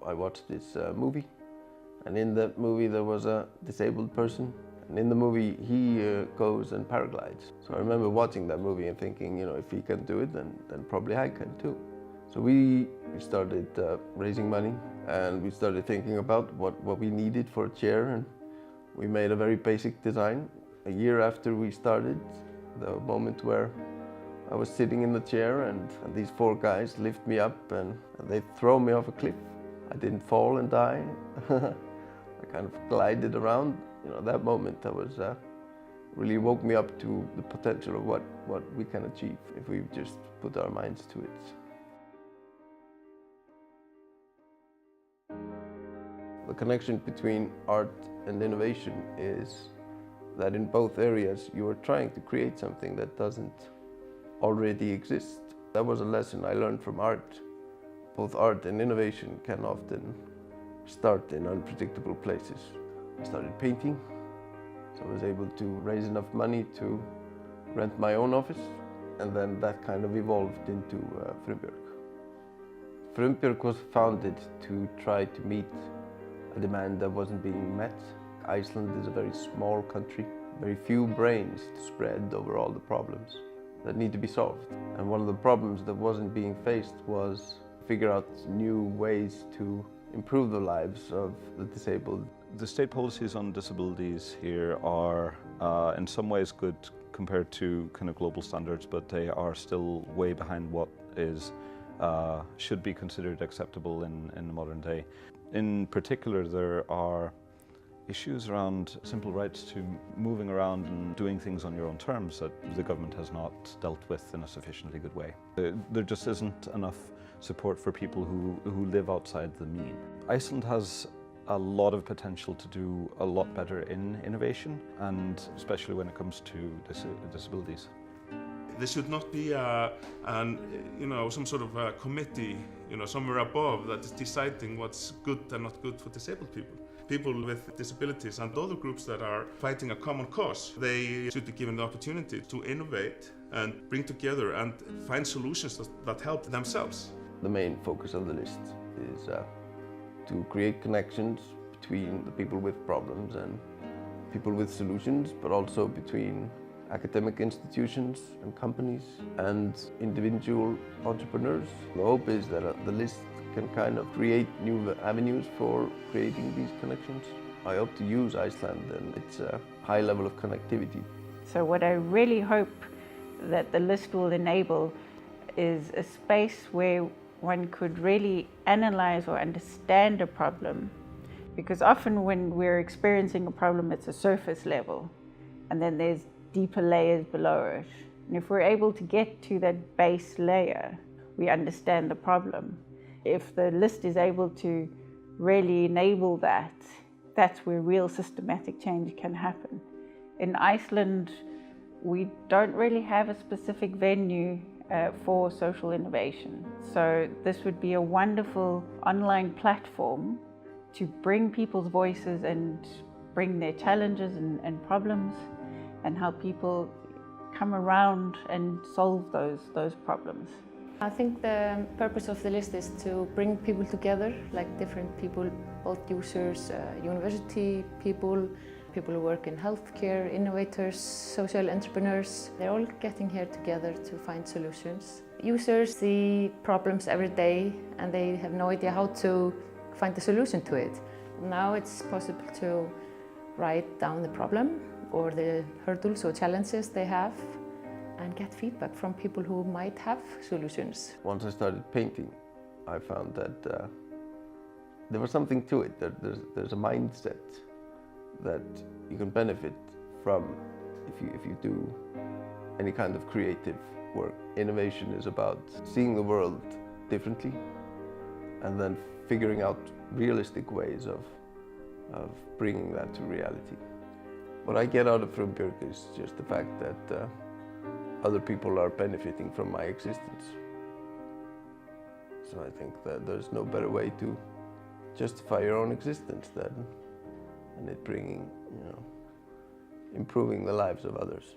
I watched this movie, and in that movie there was a disabled person, and in the movie he goes and paraglides. So I remember watching that movie and thinking, you know, if he can do it, then probably I can too. So we started raising money, and we started thinking about what we needed for a chair, and we made a very basic design. A year after we started, the moment where I was sitting in the chair and these four guys lift me up and they throw me off a cliff. I didn't fall and die. I kind of glided around. You know, that moment really woke me up to the potential of what we can achieve if we just put our minds to it. The connection between art and innovation is that in both areas you are trying to create something that doesn't already exist. That was a lesson I learned from art. Both art and innovation can often start in unpredictable places. I started painting, so I was able to raise enough money to rent my own office, and then that kind of evolved into Frumbjörg. Frumbjörg was founded to try to meet a demand that wasn't being met. Iceland is a very small country, very few brains to spread over all the problems that need to be solved. And one of the problems that wasn't being faced was figure out new ways to improve the lives of the disabled. The state policies on disabilities here are in some ways good compared to kind of global standards, but they are still way behind what is should be considered acceptable in the modern day. In particular, there are issues around simple rights to moving around and doing things on your own terms that the government has not dealt with in a sufficiently good way. There just isn't enough support for people who live outside the mean. Iceland has a lot of potential to do a lot better in innovation, and especially when it comes to disabilities. There should not be some sort of a committee, somewhere above that is deciding what's good and not good for disabled people. People with disabilities and other groups that are fighting a common cause, they should be given the opportunity to innovate and bring together and find solutions that help themselves. The main focus of the list is to create connections between the people with problems and people with solutions, but also between academic institutions and companies and individual entrepreneurs. The hope is that the list can kind of create new avenues for creating these connections. I hope to use Iceland and its high level of connectivity. So what I really hope that the list will enable is a space where one could really analyze or understand a problem, because often when we're experiencing a problem, it's a surface level, and then there's deeper layers below it. And if we're able to get to that base layer, we understand the problem. If the list is able to really enable that, that's where real systematic change can happen. In Iceland, we don't really have a specific venue for social innovation. So this would be a wonderful online platform to bring people's voices and bring their challenges and problems and help people come around and solve those problems. I think the purpose of the list is to bring people together, like different people, both users, university people, people who work in healthcare, innovators, social entrepreneurs. They're all getting here together to find solutions. Users see problems every day and they have no idea how to find the solution to it. Now it's possible to write down the problem or the hurdles or challenges they have and get feedback from people who might have solutions. Once I started painting, I found that there was something to it, that there's a mindset that you can benefit from if you do any kind of creative work. Innovation is about seeing the world differently and then figuring out realistic ways of bringing that to reality. What I get out of Frumbjörg is just the fact that other people are benefiting from my existence. So I think that there's no better way to justify your own existence than it bringing, improving the lives of others.